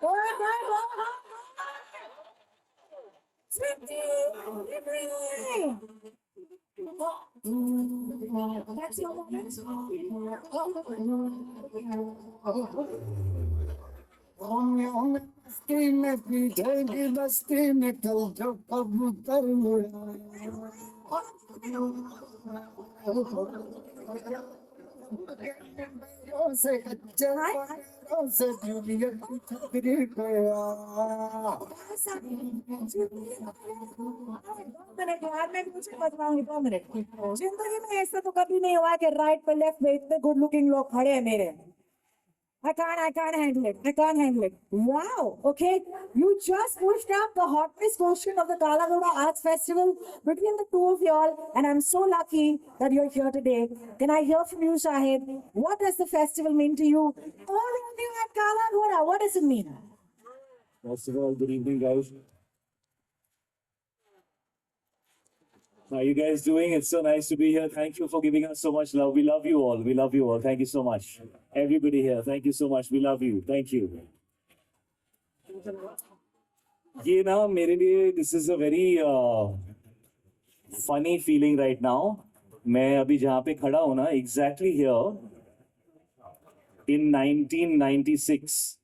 Oh my God! Sydney! That's your moment. मस्ती में पीछे बस्ती में कल जो कबूतर से से जूलियट खतरी गया मिनट यार मैं कुछ बताऊंगी 2 मिनट जिंदगी में ऐसा तो कभी नहीं हुआ कि राइट पे लेफ्ट पे इतने गुड लुकिंग लोग खड़े हैं मेरे I can't handle it. I can't handle it. Wow. Okay. You just pushed up the hottest question of the Kala Ghoda Arts Festival between the two of y'all. And I'm so lucky that you're here today. Can I hear from you, Shahid? What does the festival mean to you? All of you at Kala Ghoda, what does it mean? First of all, good evening, guys. How are you guys doing? It's so nice to be here. Thank you for giving us so much love. We love you all. We love you all. Thank you so much. Everybody here, thank you so much. We love you. Thank you. ये ना मेरे लिए this is a very funny feeling right now. मैं अभी जहाँ पे खड़ा हूँ ना, exactly here in 1996,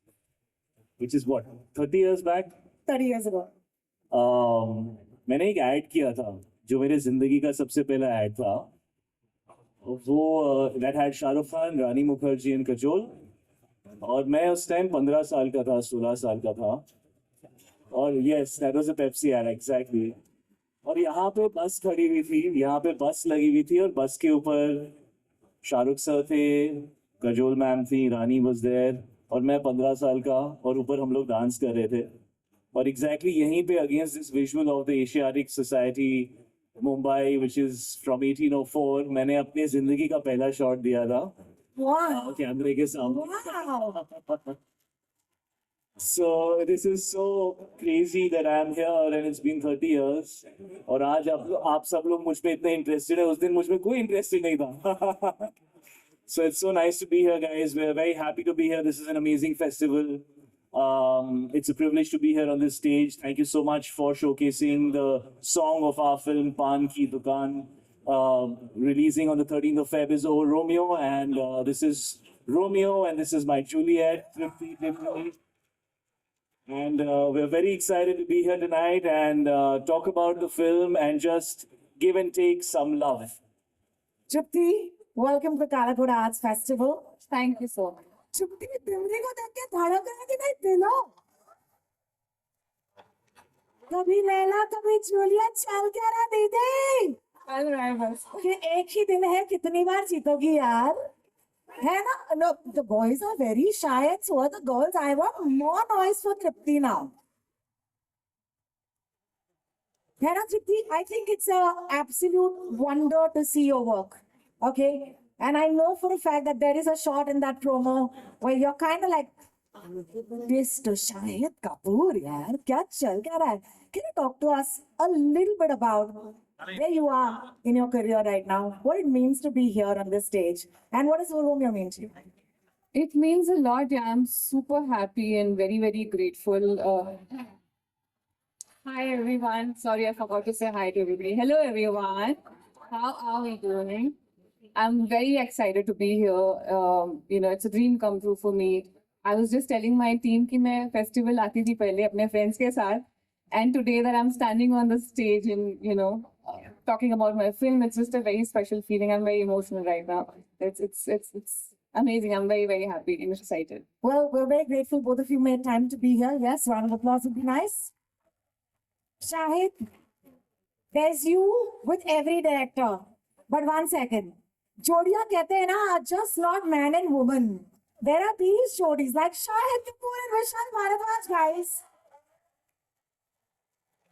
which is what 30 years back. 30 years ago. मैंने एक ऐड किया था जो मेरे जिंदगी का सबसे पहला ऐड था वो that had Shahrukh Khan, Rani Mukherjee and cajole और मैं उस टाइम 15 साल का था, 16 साल का था और yes that was a Pepsi add exactly. और यहाँ पे बस खड़ी हुई थी, यहाँ पे बस लगी हुई थी और बस के ऊपर शाहरुख सर थे, कजोल मैम थी, रानी वाज देयर और मैं 15 साल का और ऊपर हम लोग डांस कर रहे थे और एग्जैक्टली यहीं पे against this visual of the Asiatic society Mumbai which is from 1804 मैंने अपनी जिंदगी का पहला शॉट दिया था Wow. कैमरे के सामने। Wow. So this is so crazy that I am here and it's been 30 years और आज आप सब लोग मुझ पे इतने इंटरेस्टेड है, उस दिन मुझ में कोई इंटरेस्टेड नहीं था। So it's so nice to be here, guys. We're very happy to be here. This is an amazing festival. It's a privilege to be here on this stage. Thank you so much for showcasing the song of our film Pan Ki Dukaan. Releasing on the 13th of Feb is Oh Romeo, and this is Romeo, and this is my Juliet, Tripti, Dimple. And we're very excited to be here tonight and talk about the film and just give and take some love. Tripti, welcome to the Kala Ghoda Arts Festival. Thank you so much. Tripti, Dimri को देख के धड़क रहा कि नहीं दिलो? कभी लैला कभी जूलियट चल क्या रहा दीदी? चल रहा है बस। कि एक ही दिन है कितनी बार जीतोगी यार? है ना? No, the boys are very shy and so are the girls. I want more noise for Tripti now. है ना Tripti? I think it's a absolute wonder to see your work. Okay? And I know for a fact that there is a shot in that promo where you're kind of like, Mr. Shahid Kapoor, yaar, क्या चल क्या रहा है? Can you talk to us a little bit about where you are in your career right now, what it means to be here on this stage, and what does Romeo mean to you? It means a lot. Yeah, I'm super happy and very, very grateful. Hi, everyone. Sorry, I forgot to say hi to everybody. Hello, everyone. How are we doing? I'm very excited to be here. It's a dream come true for me. I was just telling my team कि मैं festival आती थी पहले अपने friends के साथ, and today that I'm standing on the stage and talking about my film, it's just a very special feeling. I'm very emotional right now. It's amazing. I'm very, very happy and excited. Well, we're very grateful both of you made time to be here. Yes, round of applause would be nice. Shahid, there's you with every director. But one second. जोड़ियां कहते हैं ना, just not man and woman. There are these jodis like Shahid Kapoor and Vishal Bharadwaj, guys.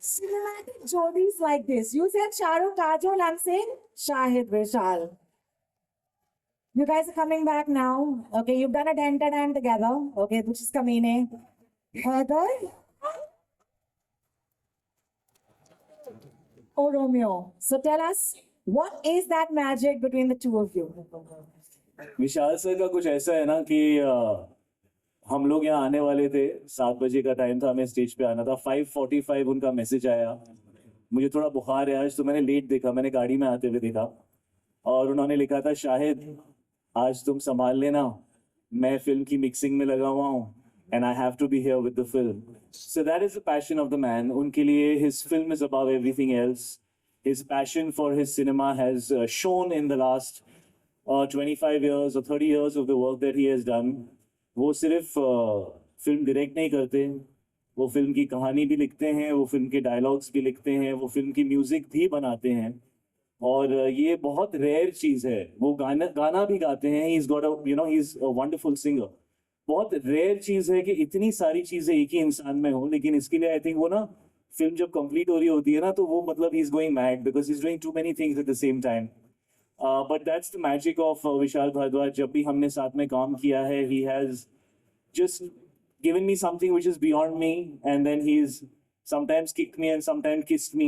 Cinematic jodis like this. You said Shahrukh, Kajol, I'm saying Shahid, Vishal. You guys are coming back now. Okay, you've done a dan together. Okay, which is Kamine. Heather. Oh, Romeo. So tell us, what is that magic between the two of you? Vishal sir का कुछ ऐसा है ना कि हम लोग यहाँ आने वाले थे, 7 बजे का टाइम था, हमें स्टेज पे आना था। 5:45 उनका मैसेज आया। मुझे थोड़ा बुखार है आज, तो मैंने लेट देखा, मैंने गाड़ी में आते हुए देखा, और उन्होंने लिखा था, शाहिद आज तुम संभाल लेना, मैं फिल्म की मिक्सिंग में लगा हुआ हूँ, and I have to be here with the film. So that is the passion of the man. उनके लिए his film is above everything else. His passion for his cinema has shown in the last 25 years or 30 years of the work that he has done. वो सिर्फ film direct नहीं करते, वो film की कहानी भी लिखते हैं, वो फिल्म के डायलॉग्स भी लिखते हैं, वो फिल्म की म्यूजिक भी बनाते हैं। और ये बहुत रेयर चीज है। वो गाना गाना भी गाते हैं। He is got a you know he is a wonderful singer. बहुत रेयर चीज है कि इतनी सारी चीजें एक ही इंसान में हो। लेकिन इसके लिए आई थिंक वो ना, फिल्म जब कंप्लीट हो रही होती है ना, तो वो मतलब he is going mad because he is doing too many things at the same time. But that's the magic of Vishal Bhardwaj. जब भी हमने साथ में काम किया है, he has just given me something which is beyond me, and then he's sometimes kicked me and sometimes kissed me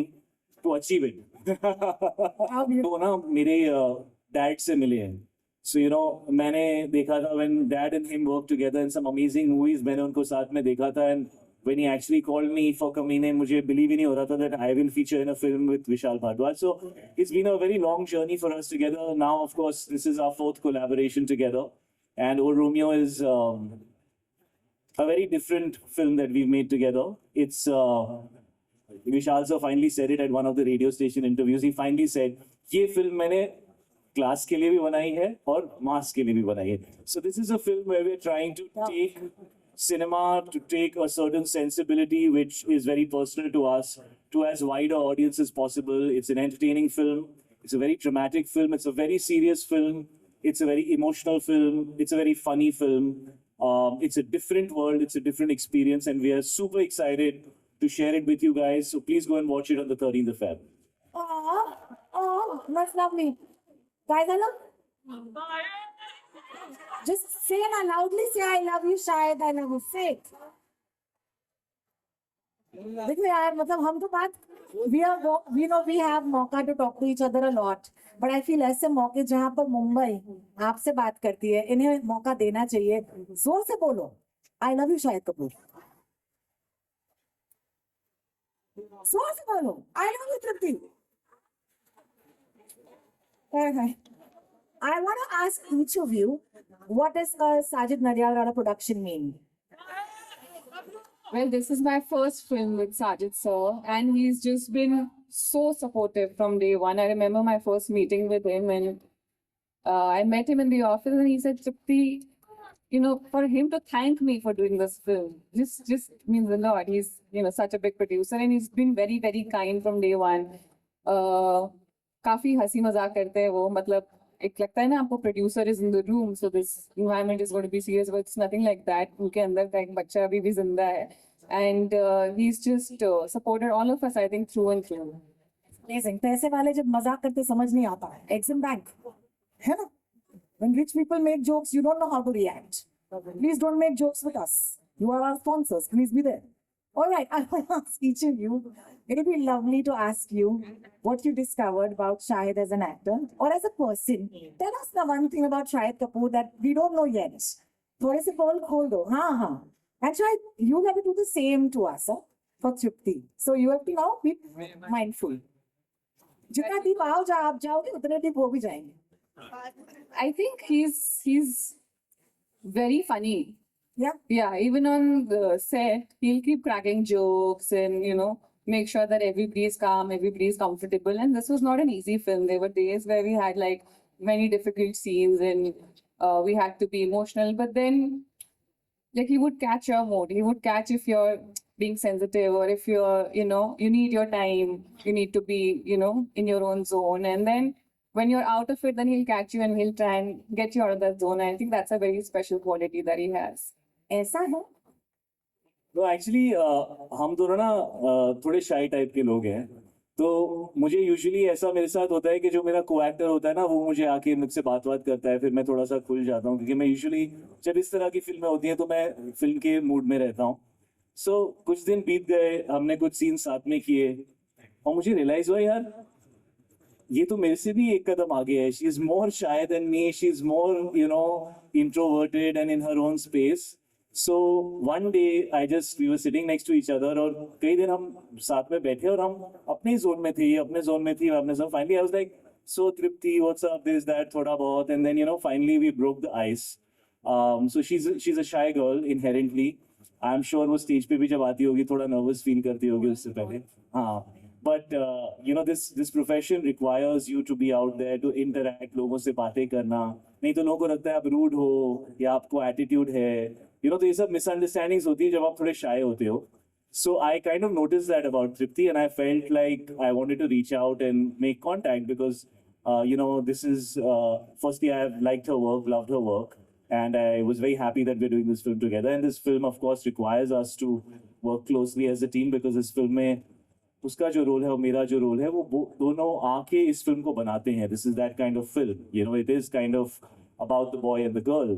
to achieve it. तो ना मेरे डैड से मिले हैं। So you know, मैंने देखा था when dad and him worked together in some amazing movies, मैंने उनको साथ में देखा था, and when he actually called me for Kamine, मुझे believe ही नहीं हो रहा था that I will feature in a film with Vishal Bhardwaj. So it's been a very long journey for us together. Now, of course, this is our 4th collaboration together, and O Romeo is a very different film that we've made together. It's Vishal sir finally said it at one of the radio station interviews. He finally said, "ये film मैंने class के लिए भी बनाई है और मास के लिए भी बनाई है." So this is a film where we're trying to take cinema, to take a certain sensibility which is very personal to us, to as wide an audience as possible. It's an entertaining film. It's a very dramatic film. It's a very serious film. It's a very emotional film. It's a very funny film. It's a different world. It's a different experience, and we are super excited to share it with you guys. So please go and watch it on the 13th of Feb. Oh, that's lovely. Guys, I love. Just say na loudly. Say I love you, Shahid. I love you. Say it. देखो यार, मतलब हम तो बात we have मौका to talk to each other a lot, but I feel ऐसे मौके जहाँ पर मुंबई आपसे बात करती है, इन्हें मौका देना चाहिए। जोर से बोलो, I love you Shahid Kapoor. जोर से बोलो, I love you Tripti. I want to ask each of you, what does Sajid Nadyalwala production mean? Well, this is my first film with Sajid sir, and he's just been so supportive from day one. I remember my first meeting with him, and I met him in the office, and he said, "Chupti, you know, for him to thank me for doing this film, just means a lot. He's, you know, such a big producer, and he's been very, very kind from day one. काफी हंसी मजाक करते हैं वो, मतलब एक लगता है ना आपको producer is in the room, so this environment is going to be serious, but it's nothing like that. उनके अंदर का एक बच्चा अभी भी जिंदा है, and he is just supported all of us, I think, through and through. Amazing. पैसे वाले जब मजाक करते समझ नहीं आता है, Exim Bank, है ना? When rich people make jokes, you don't know how to react. Please don't make jokes with us. You are our sponsors. Please be there. All right, I want to ask each of you. It'll be lovely to ask you what you discovered about Shahid as an actor or as a person. Tell us the one thing about Shahid Kapoor that we don't know yet. थोड़े से पोल खोल दो, हाँ. And Shahid, you have to do the same to us, for Tripti. So you have to now be mindful. जितना deep आप जाओगे उतने deep वो भी जाएंगे. I think he's very funny. Yeah. Even on the set, he'll keep cracking jokes and, you know, make sure that everybody is calm, everybody is comfortable. And this was not an easy film. There were days where we had like many difficult scenes and we had to be emotional. But then, like, he would catch your mood. He would catch if you're being sensitive or if you're, you know, you need your time. You need to be, you know, in your own zone. And then when you're out of it, then he'll catch you and he'll try and get you out of that zone. And I think that's a very special quality that he has. ऐसा है. तो actually हम दोनों ना थोड़े shy type के लोग हैं, तो मुझे यूजुअली ऐसा मेरे साथ होता है कि जो मेरा को एक्टर होता है ना, वो मुझे आके मुझसे बात करता है, फिर मैं थोड़ा सा खुल जाता हूँ, क्योंकि मैं यूजुअली जब इस तरह की फिल्में होती हैं तो मैं फिल्म के मूड में रहता हूँ. सो कुछ दिन बीत गए, हमने कुछ सीन साथ में किए और मुझे रियलाइज हुआ, यार ये तो मेरे से भी एक कदम आगे है. She is more shy than me, she is more, you know, introverted and in her own space. So one day we were sitting next to each other और कई दिन हम साथ में बैठे और हम अपने जोन में थे, अपने जोन में थी, अपने zone. Finally I was like, so Tripti, what's up, this, that, थोड़ा बहुत, and then finally we broke the ice. So she's a shy girl inherently. I'm sure वो stage पे भी जब आती होगी थोड़ा nervous feel करती होगी उससे पहले. हाँ. But this profession requires you to be out there to interact, लोगों से बातें करना. नहीं तो लोगों को लगता है आप rude हो या आपको attitude है. तो ये सब misunderstandings होती है जब आप थोड़े shy होते हो. So I kind of noticed that about Tripti, and I felt like I wanted to reach out and make contact because, this is firstly I've liked her work, loved her work, and I was very happy that we're doing this film together. And this film, of course, requires us to work closely as a team because this film में उसका जो role है और मेरा जो role है वो दोनों आके इस फिल्म को बनाते हैं. This is that kind of film. It is kind of about the boy and the girl.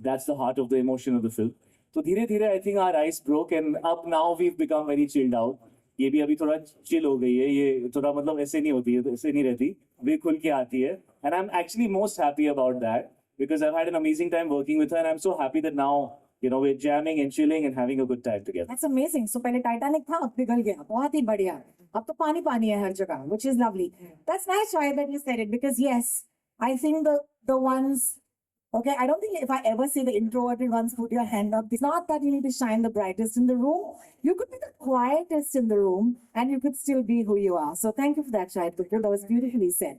That's the heart of the emotion of the film. तो धीरे धीरे I think our ice broke and up now we've become very chilled out. ये भी अभी थोड़ा chill हो गई है. ये थोड़ा मतलब ऐसे नहीं होती है, ऐसे नहीं रहती. वे खुल के आती है. And I'm actually most happy about that because I've had an amazing time working with her and I'm so happy that now we're jamming and chilling and having a good time together. That's amazing. So पहले Titanic था, अब पिघल गया. बहुत ही बढ़िया. अब तो पानी पानी है हर जगह, which is lovely. That's nice, Shahid, that you said it because yes, I think the ones. Okay, I don't think if I ever see the introverted ones put your hand up, it's not that you need to shine the brightest in the room. You could be the quietest in the room and you could still be who you are. So thank you for that, Shahid Kapoor. That was beautifully said.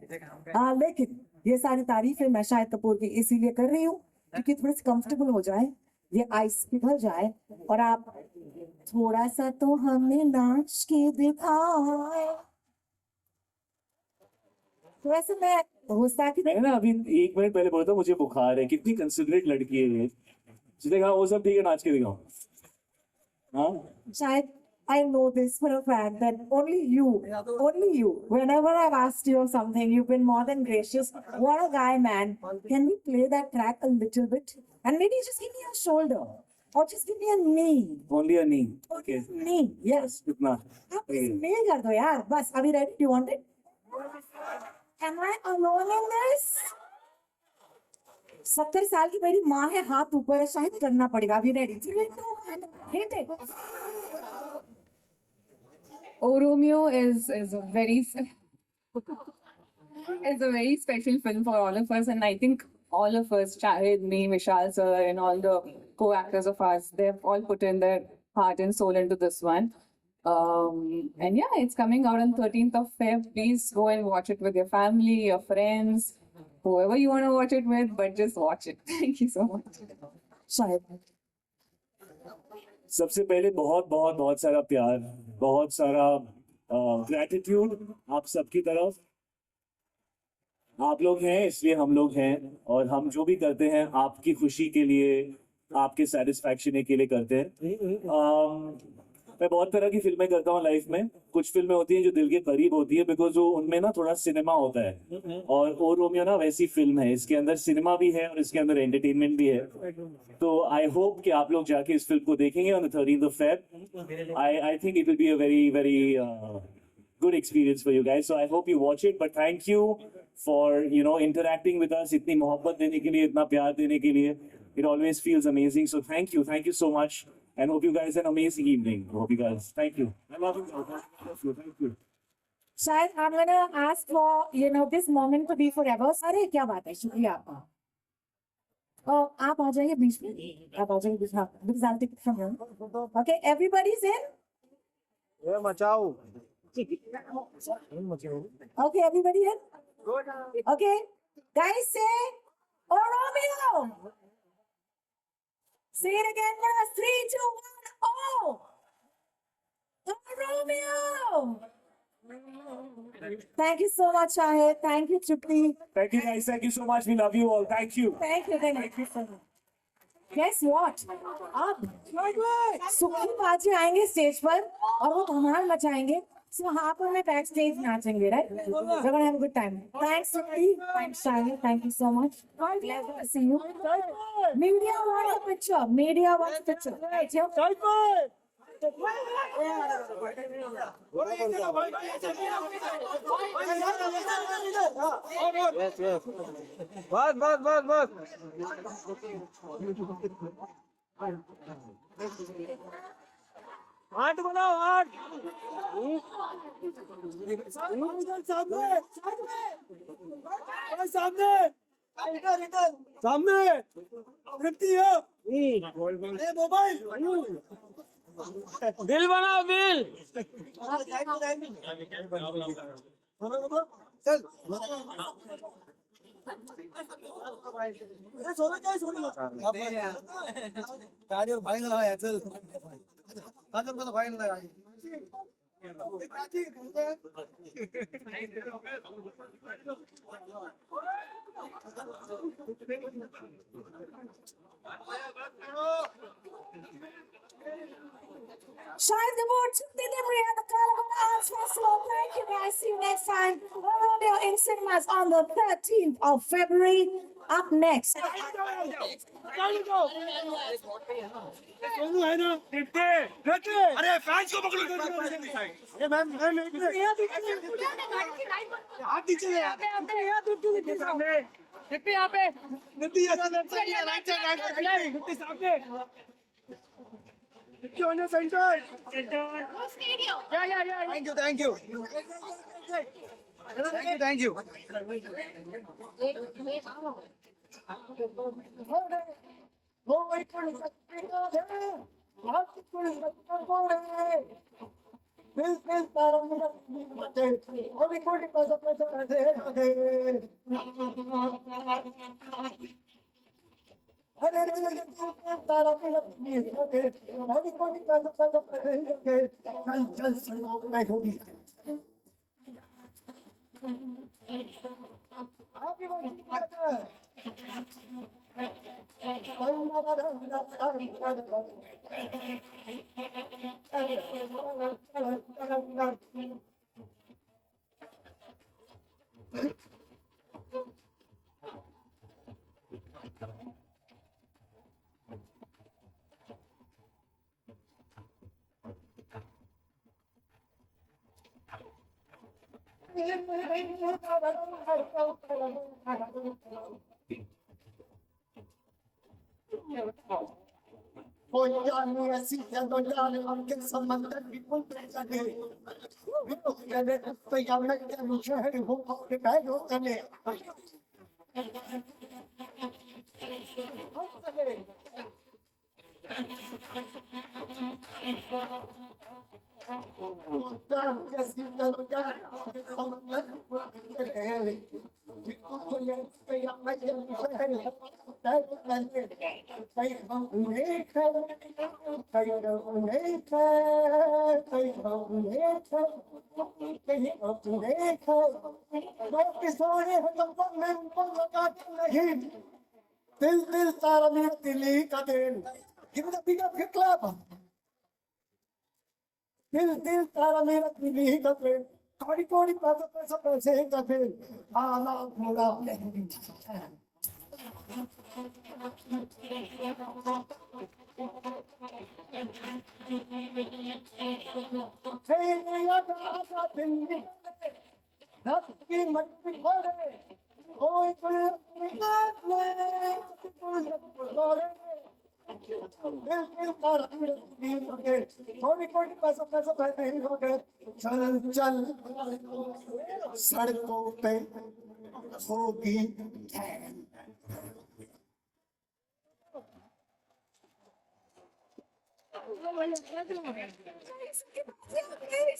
लेकिन ये सारी तारीफें मैं शाहिद कपूर की इसीलिए कर रही हूँ क्योंकि थोड़े से कंफर्टेबल हो जाए, ये आइस पिघल जाए और आप थोड़ा सा तो हमें नाच के दिखाए. तो ऐसे मैं गुस्ताखी मैं ना अभी 1 मिनट पहले बोला था मुझे बुखार है. कितनी कंसिडरेट लड़की है ये. जिसने कहा वो सब ठीक है, नाच के दिखाओ. हाँ. Shahid, I know this for a fact that only you, whenever I've asked you something, you've been more than gracious. What a guy, man. Can we play that track a little bit? And maybe just give me a shoulder. Or just give me a knee. Only a knee. Okay. Knee, yes. इतना. आप knee कर दो यार. बस, are we ready? Do you want it? Am I alone in this? 70 साल की मेरी माँ है, हाथ ऊपर है, शायद करना पड़ेगा. अभी ready? Hit it. Oh Romeo is a very is a very special film for all of us, and I think all of us, Shahid, me, Vishal sir, and all the co-actors of us, they've all put in their heart and soul into this one. And yeah, it's coming out on 13th of Feb. Please go and watch it with your family, your friends, whoever you want to watch it with, but just watch it. Thank you so much. शायद सबसे पहले बहुत बहुत बहुत सारा प्यार, बहुत सारा ग्रैटिट्यूड आप सबकी तरफ. आप लोग हैं इसलिए हम लोग हैं और हम जो भी करते हैं आपकी खुशी के लिए, आपके सेटिस्फैक्शन के लिए करते हैं. मैं बहुत तरह की फिल्में करता हूँ लाइफ में. कुछ फिल्में होती हैं जो दिल के करीब होती है बिकॉज वो उनमें ना थोड़ा सिनेमा होता है और ओ रोमियो ना वैसी फिल्म है. इसके अंदर सिनेमा भी है और इसके अंदर एंटरटेनमेंट भी है. तो आई होप कि आप लोग जाके इस फिल्म को देखेंगे on the 13th of Feb. I think it will be a very good experience for you guys. So I hope you watch it. But thank you for interacting with us. इतनी मोहब्बत देने के लिए, इतना प्यार देने के लिए. It always feels amazing. So thank you so much. And hope you guys have an amazing evening. Hope you guys. Thank you. I love you. Thank you. शायद I'm gonna ask for this moment to be forever. अरे क्या बात है, शुक्रिया आपका. आप आ जाइए बीच में. आप आ जाइए बीच में. Because I'll take it from here. Okay, everybody's in. ये मचाओ. Okay, everybody in. Okay, guys say, "Oh Romeo." Say it again now. 3, 2, 1. Oh! Oh, Romeo! Thank you so much, Shahid. Thank you, Tripti. Thank you guys. Thank you so much. We love you all. Thank you. Thank you so much. Guess what? अब सुखी बाजी आएंगे stage पर और वो धमाल मचाएंगे. So हाँ पर मैं बैक स्टेज नाचेंगे, right? We're gonna have a good time. Thanks, Tripti. Thanks, Shahid. Thank you so much. Pleasure to see you. Media wants a picture. Media wants a picture. Right here. Yes. बस. आठ बनाओ आठ। सामने सामने इधर इधर सामने रिप्ती है। अरे मोबाइल दिल बनाओ दिल। चल सोना क्या सोना गाड़ी और फाइन लगाया चल काजल को तो फाइन लगाया Shine the board to the delivery at the Colorado Arts Festival. Thank you guys. See you next time. Rodeo in cinemas on the 13th of February. Up next. Sonu है ना देखते देखते अरे फैंस को पकड़ो अरे मैम हाथ नीचे ले यहाँ पे सामने नित्ती यहाँ पे नित्ती राइट साइड नित्ती सामने नित्ती ऑन सेंटर या थैंक यू दिल दिल तारा मेरा दिल्ली का दिल give it a big up clap दिल दिल तारा मेरा दिल्ली का दिल कौड़ी कौड़ी पैसा पैसे का दिल आना पूरा चल चल सड़कों पे होगी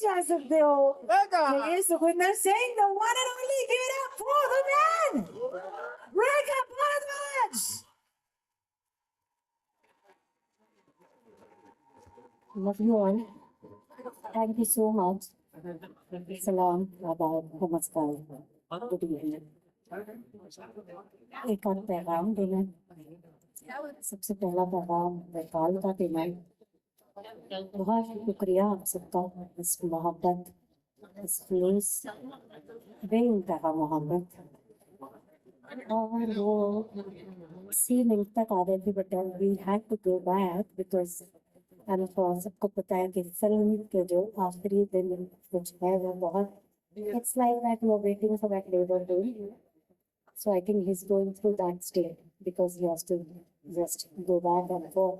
जा सकते हो ये Sukhvinder Singh the one and only. Give it up for the man Rekha Bharadwaj. Love you all. Thank you so much. Salam, Adab, Namaskar. Good evening. एक और पैगाम देना सबसे पहला पैगाम नेपाल का देना बहुत शुक्रिया आप सबका इस मोहब्बत इस प्लेस बेइंतहा मोहब्बत और वो सीन तक आ रहे थे but we had to go back because सबको पता है कि फिल्म के जो आखिरी दिन कुछ है वो बहुत it's like that we are waiting for that labour day so I think he's going through that state because he has to just go back and forth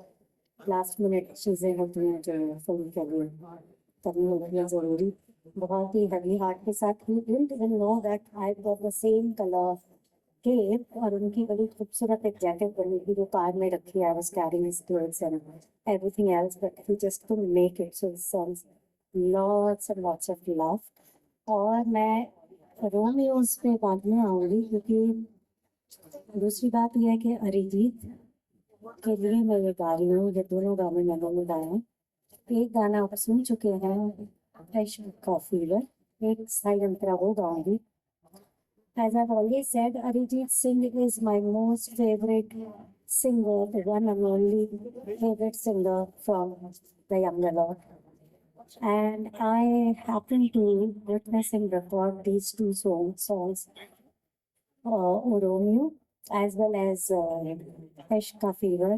last minute चीज़ें होती हैं जो फिल्म के लिए करनी होती है ज़रूरी। बहुत ही हेवी हार्ट के साथ he didn't even know that I got the same colour cake, और उनकी बड़ी खूबसूरत एक जैकेट बनी थी जो कार में रखी है। I was carrying his clothes and everything else, but he just couldn't make it, so sends lots and lots of love. और मैं रोमियोज पे बाद में आऊँगी, क्योंकि दूसरी बात यह है कि अरिजीत के लिए मैं ये गा रही हूँ, ये दोनों गाने मैंने गाए हैं। एक गाना आप सुन चुके हैं, फ्रेश का फीवर, एक साइड अंतरा वो गाऊंगी। As I've always said, Arijit Singh is my most favorite singer, the one and only favorite singer from the younger lot. And I happened to witness him record these two songs, Romeo as well as Ishq Fever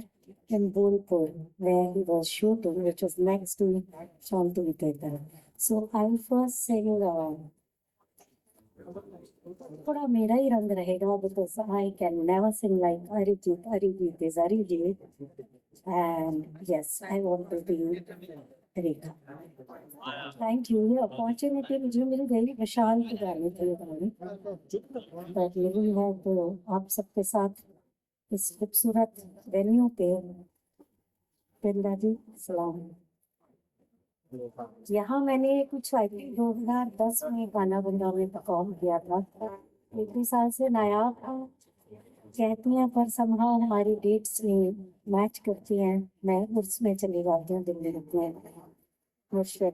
in Bolpur, where he was shooting, which was next to Shanti Theatre. So I'll first sing थोड़ा मेरा ही रंग रहेगा, because I can never sing like Arijit. Arijit is Arijit. And yes, I want to be Rekha. Thank you. ये opportunity मुझे मिल गई विशाल के गाने के गाने, बट मिली है तो आप सबके साथ इस खूबसूरत वेन्यू पे। बिंदा जी सलाम। यहाँ मैंने कुछ आई थिंक 2010 में गाना बंदा में परफॉर्म किया था। 1-2 साल से नायाब था कहती हैं, पर समहाउ हमारी डेट्स नहीं मैच करती हैं। मैं उसमें चली जाती हूँ दिल्ली में मुश्किल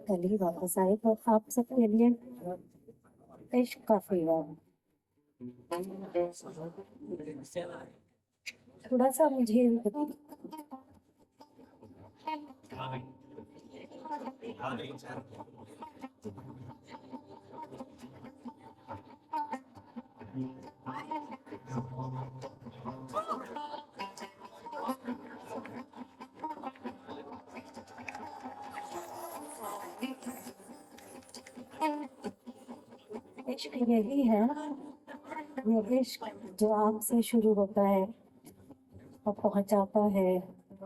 कल ही वापस आए, तो आप सबके लिए इश्क का फीवर। थोड़ा सा मुझे इश्क यही है, ये इश्क जो आपसे शुरू होता है और पहुंचाता है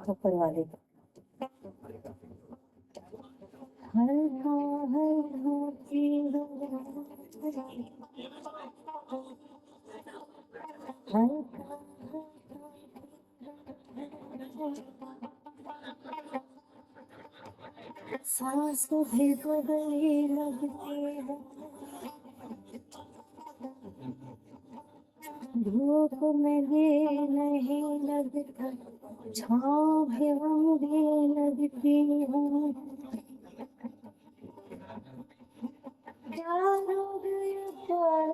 ऊपर वाले को। हल्का हल्का हल्का सांस भी बदलने लगती है, धूप में भी नहीं लगता, छाँव भी लगती है। प्यार हो गया प्यार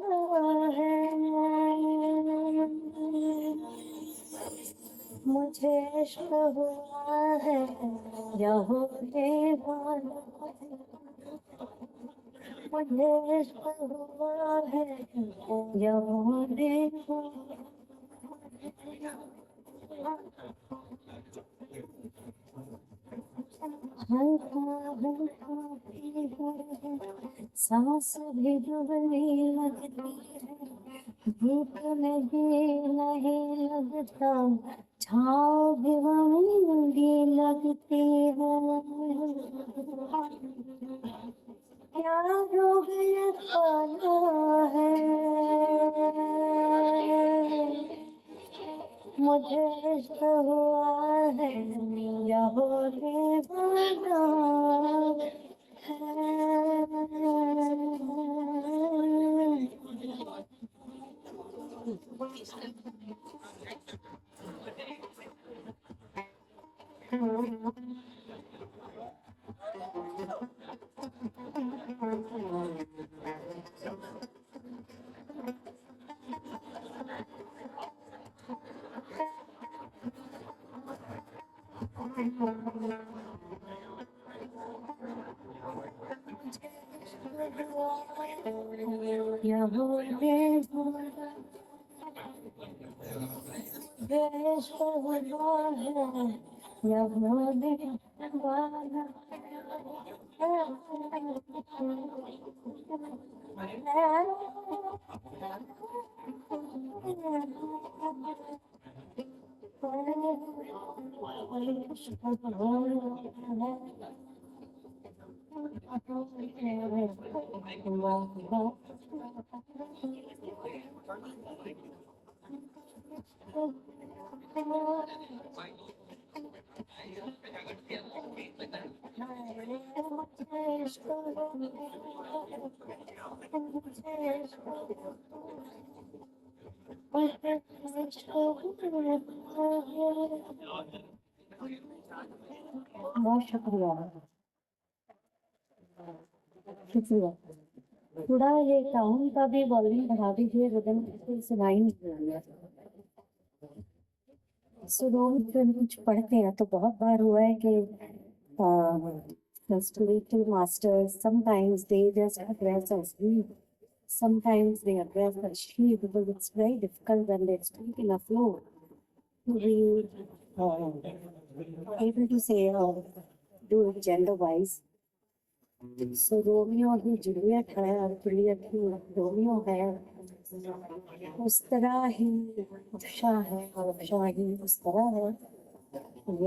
है, मुझे इश्क हुआ है या होने वाला, मुझे इश्क हुआ है या होने वाला। हल्का हल्का सांस भी डूबने लगती है, धूप में भी नहीं लगता, छाँव भी महंगी लगती है। प्यार हो गया पाना है, मुझे इश्क हुआ है या होने वाला है। या होने वाला इश्क हुआ है या होने वाला है। बहुत शुक्रिया, शुक्रिया। थोड़ा ये टाउन का भी वॉल्यूम बढ़ा दीजिए, रिदम सुनाई नहीं दे रही है। सुनो, जब कुछ पढ़ते हैं तो बहुत बार हुआ है कि spiritual masters sometimes they just address us we, sometimes they address us she, because it's very difficult when they speak in a flow to be able to say do it gender wise. So Romeo he Juliet है और Juliet ही Romeo है, उस तरह ही अफशा है और अफशा ही उस तरह है,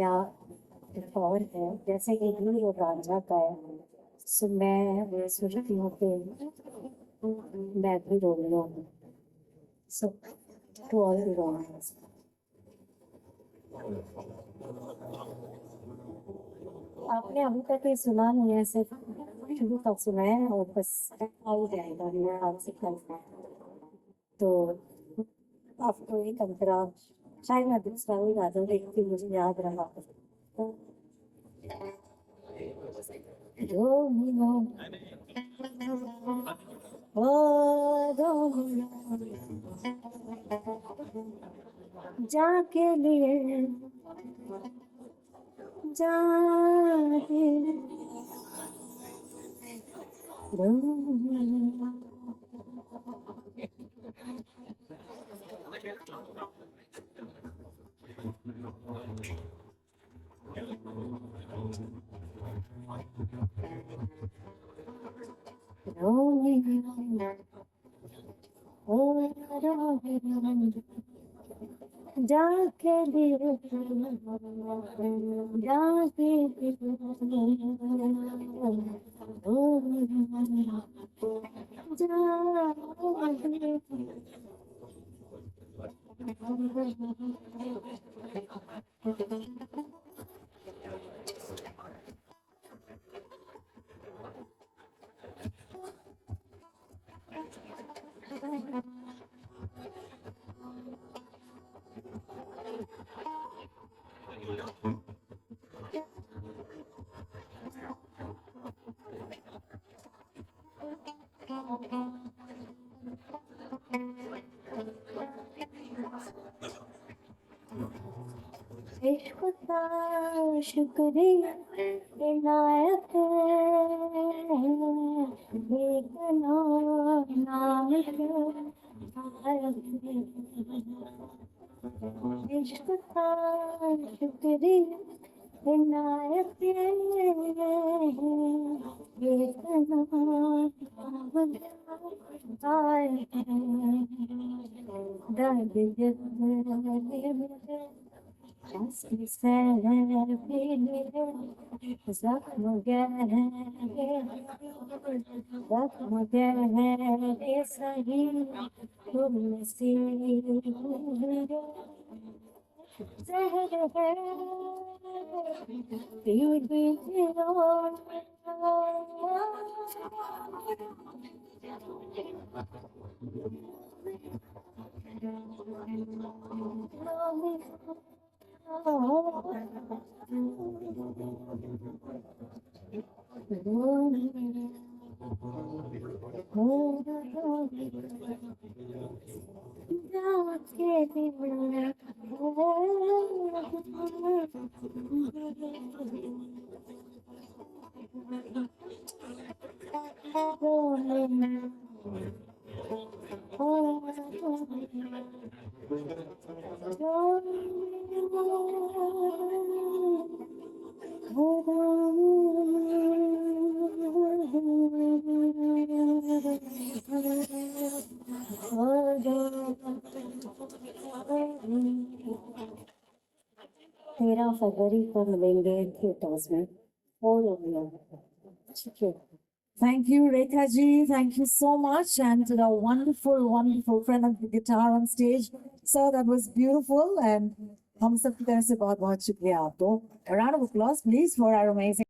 या एक और है जैसे कि हीर और रांझा का है। सो मैं सोचती हूँ कि मैं भी रोमियो हूँ। सो टू ऑल द रोमियोस, आपने अभी तक ये सुना नहीं है, सिर्फ शुरू तक सुना है और बस आ ही जाएगा मैं आपसे कल। तो आपको एक अंतरा शायद मैं दूसरा भी गा दूँ, लेकिन मुझे याद रहा। रोमियो ओ रोमियो जाके लिए जाके रोमियो रोमियो ओ रोमियो जाके लिए जाके इश्क का शुक्रिया इनायत बेगना नाम इश्क का शुक्रिया इनायत बेगना दर्द जख्म गहरे सही तुमसे जहर है पी तेरह फरवरी को मिलेंगे थिएटर्स में और ठीक है Thank you, Rekha ji. Thank you so much. And to the wonderful, wonderful friend of the guitar on stage. So that was beautiful. And हम सब की तरफ से बहुत बहुत शुक्रिया आपको. A round of applause, please, for our amazing.